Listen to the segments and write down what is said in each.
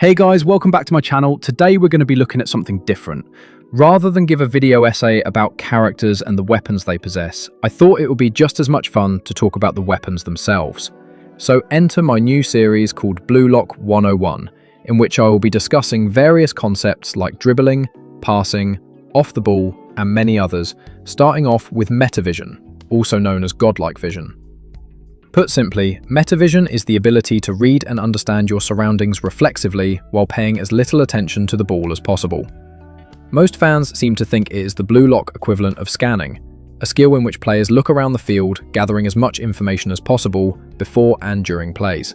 Hey guys, welcome back to my channel. Today we're going to be looking at something different. Rather than give a video essay about characters and the weapons they possess, I thought it would be just as much fun to talk about the weapons themselves. So enter my new series called Bluelock 101, in which I will be discussing various concepts like dribbling, passing, off the ball, and many others, starting off with Metavision, also known as godlike vision. Put simply, Metavision is the ability to read and understand your surroundings reflexively while paying as little attention to the ball as possible. Most fans seem to think it is the bluelock equivalent of scanning, a skill in which players look around the field, gathering as much information as possible before and during plays.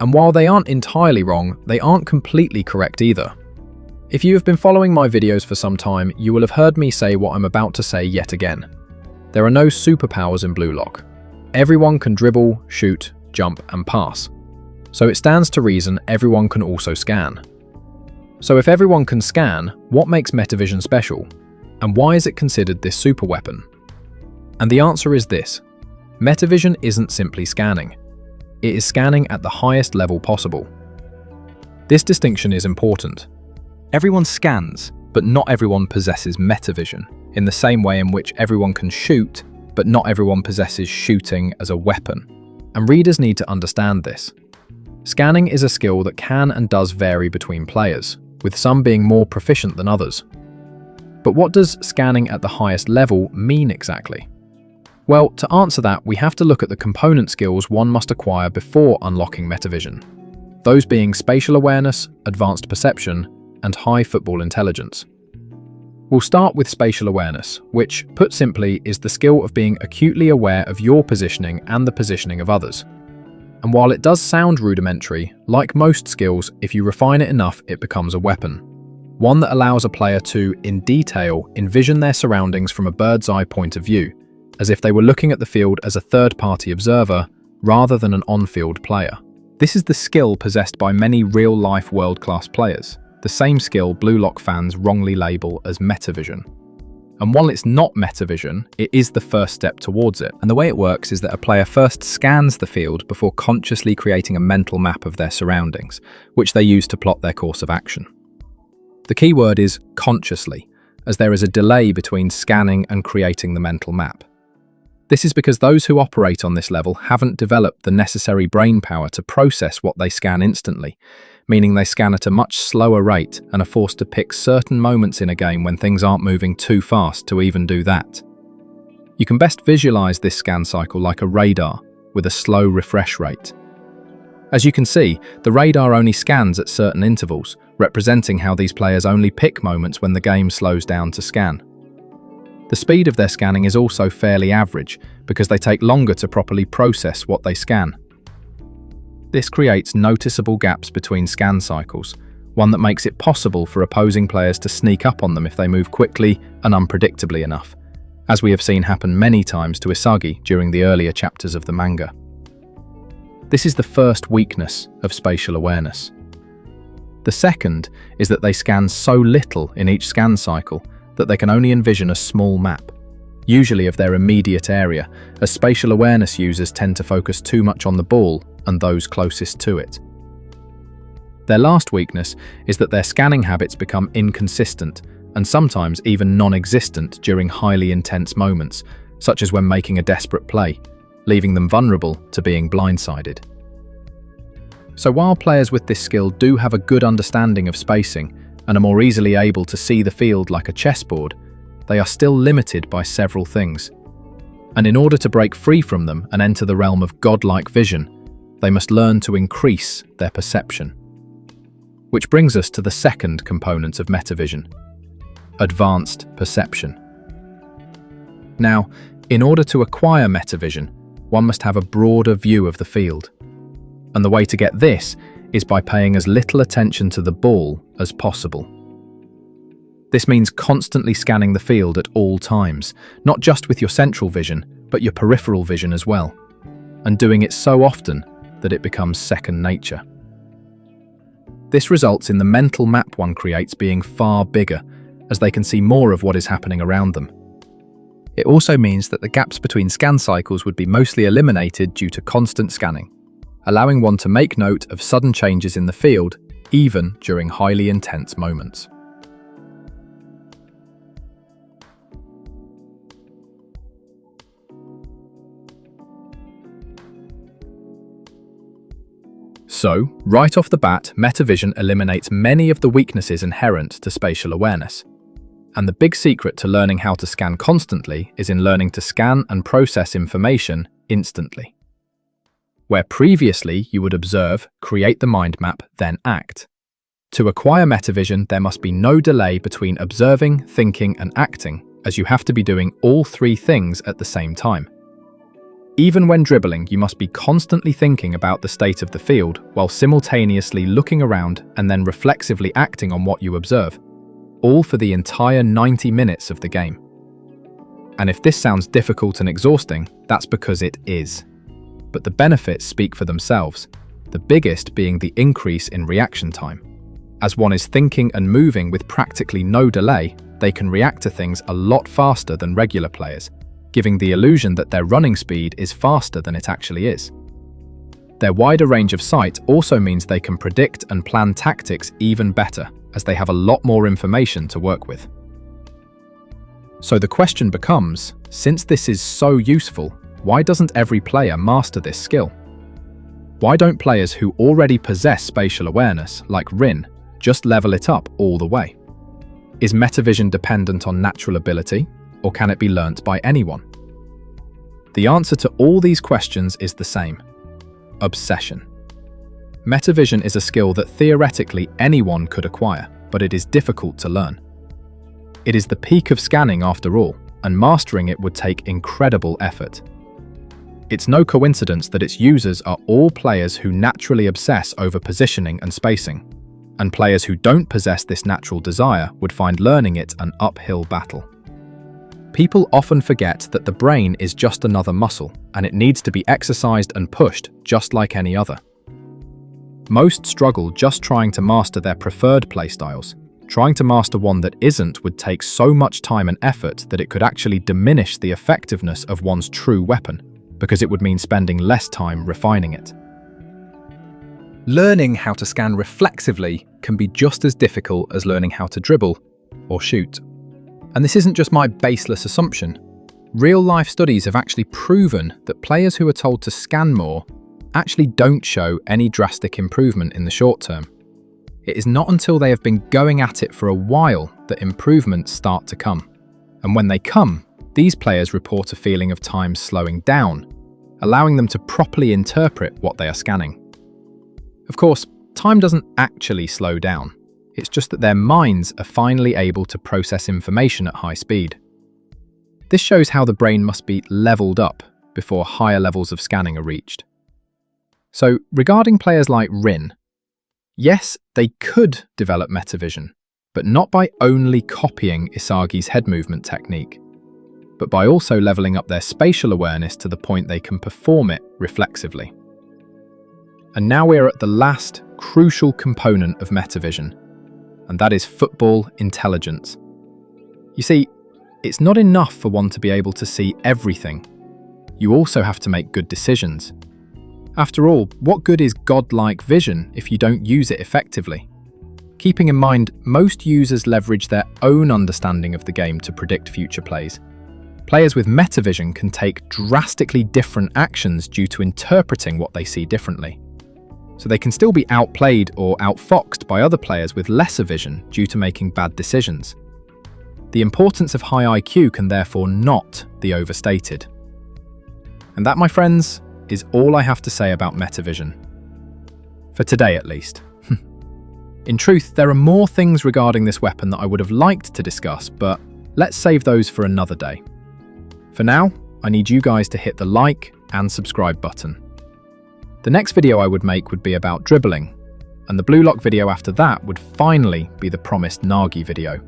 And while they aren't entirely wrong, they aren't completely correct either. If you have been following my videos for some time, you will have heard me say what I'm about to say yet again. There are no superpowers in bluelock. Everyone can dribble, shoot, jump, and pass. So it stands to reason everyone can also scan. So if everyone can scan, what makes Metavision special? And why is it considered this super weapon? And the answer is this: Metavision isn't simply scanning. It is scanning at the highest level possible. This distinction is important. Everyone scans, but not everyone possesses Metavision, in the same way in which everyone can shoot, but not everyone possesses shooting as a weapon. And readers need to understand this. Scanning is a skill that can and does vary between players, with some being more proficient than others. But what does scanning at the highest level mean exactly? Well, to answer that, we have to look at the component skills one must acquire before unlocking Metavision. Those being spatial awareness, advanced perception, and high football intelligence. We'll start with spatial awareness, which, put simply, is the skill of being acutely aware of your positioning and the positioning of others. And while it does sound rudimentary, like most skills, if you refine it enough, it becomes a weapon. One that allows a player to, in detail, envision their surroundings from a bird's eye point of view, as if they were looking at the field as a third-party observer, rather than an on-field player. This is the skill possessed by many real-life world-class players. The same skill bluelock fans wrongly label as Metavision. And while it's not Metavision, it is the first step towards it. And the way it works is that a player first scans the field before consciously creating a mental map of their surroundings, which they use to plot their course of action. The key word is consciously, as there is a delay between scanning and creating the mental map. This is because those who operate on this level haven't developed the necessary brain power to process what they scan instantly, meaning they scan at a much slower rate and are forced to pick certain moments in a game when things aren't moving too fast to even do that. You can best visualize this scan cycle like a radar with a slow refresh rate. As you can see, the radar only scans at certain intervals, representing how these players only pick moments when the game slows down to scan. The speed of their scanning is also fairly average because they take longer to properly process what they scan. This creates noticeable gaps between scan cycles, one that makes it possible for opposing players to sneak up on them if they move quickly and unpredictably enough, as we have seen happen many times to Isagi during the earlier chapters of the manga. This is the first weakness of spatial awareness. The second is that they scan so little in each scan cycle that they can only envision a small map, usually of their immediate area, as spatial awareness users tend to focus too much on the ball and those closest to it. Their last weakness is that their scanning habits become inconsistent and sometimes even non-existent during highly intense moments, such as when making a desperate play, leaving them vulnerable to being blindsided. So while players with this skill do have a good understanding of spacing and are more easily able to see the field like a chessboard, they are still limited by several things. And in order to break free from them and enter the realm of godlike vision, they must learn to increase their perception. Which brings us to the second component of Metavision: advanced perception. Now, in order to acquire Metavision, one must have a broader view of the field. And the way to get this is by paying as little attention to the ball as possible. This means constantly scanning the field at all times, not just with your central vision, but your peripheral vision as well, and doing it so often that it becomes second nature. This results in the mental map one creates being far bigger, as they can see more of what is happening around them. It also means that the gaps between scan cycles would be mostly eliminated due to constant scanning, allowing one to make note of sudden changes in the field even during highly intense moments. So, right off the bat, Metavision eliminates many of the weaknesses inherent to spatial awareness. And the big secret to learning how to scan constantly is in learning to scan and process information instantly. Where previously you would observe, create the mind map, then act. To acquire Metavision, there must be no delay between observing, thinking, and acting, as you have to be doing all three things at the same time. Even when dribbling, you must be constantly thinking about the state of the field while simultaneously looking around and then reflexively acting on what you observe, all for the entire 90 minutes of the game. And if this sounds difficult and exhausting, that's because it is. But the benefits speak for themselves, the biggest being the increase in reaction time. As one is thinking and moving with practically no delay, they can react to things a lot faster than regular players, giving the illusion that their running speed is faster than it actually is. Their wider range of sight also means they can predict and plan tactics even better, as they have a lot more information to work with. So the question becomes, since this is so useful, why doesn't every player master this skill? Why don't players who already possess spatial awareness, like Rin, just level it up all the way? Is Metavision dependent on natural ability, or can it be learnt by anyone? The answer to all these questions is the same: obsession. Metavision is a skill that theoretically anyone could acquire, but it is difficult to learn. It is the peak of scanning after all, and mastering it would take incredible effort. It's no coincidence that its users are all players who naturally obsess over positioning and spacing, and players who don't possess this natural desire would find learning it an uphill battle. People often forget that the brain is just another muscle, and it needs to be exercised and pushed just like any other. Most struggle just trying to master their preferred playstyles. Trying to master one that isn't would take so much time and effort that it could actually diminish the effectiveness of one's true weapon, because it would mean spending less time refining it. Learning how to scan reflexively can be just as difficult as learning how to dribble or shoot. And this isn't just my baseless assumption. Real-life studies have actually proven that players who are told to scan more actually don't show any drastic improvement in the short term. It is not until they have been going at it for a while that improvements start to come. And when they come, these players report a feeling of time slowing down, allowing them to properly interpret what they are scanning. Of course, time doesn't actually slow down. It's just that their minds are finally able to process information at high speed. This shows how the brain must be leveled up before higher levels of scanning are reached. So, regarding players like Rin, yes, they could develop Metavision, but not by only copying Isagi's head movement technique, but by also leveling up their spatial awareness to the point they can perform it reflexively. And now we're at the last crucial component of Metavision, and that is football intelligence. You see, it's not enough for one to be able to see everything. You also have to make good decisions. After all, what good is godlike vision if you don't use it effectively? Keeping in mind, most users leverage their own understanding of the game to predict future plays. Players with Metavision can take drastically different actions due to interpreting what they see differently. So they can still be outplayed or outfoxed by other players with lesser vision due to making bad decisions. The importance of high IQ can therefore not be overstated. And that, my friends, is all I have to say about Metavision. For today, at least. In truth, there are more things regarding this weapon that I would have liked to discuss, but let's save those for another day. For now, I need you guys to hit the like and subscribe button. The next video I would make would be about dribbling, and the bluelock video after that would finally be the promised Nagi video.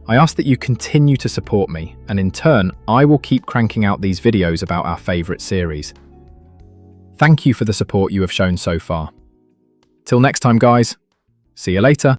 I ask that you continue to support me, and in turn, I will keep cranking out these videos about our favourite series. Thank you for the support you have shown so far. Till next time, guys. See you later.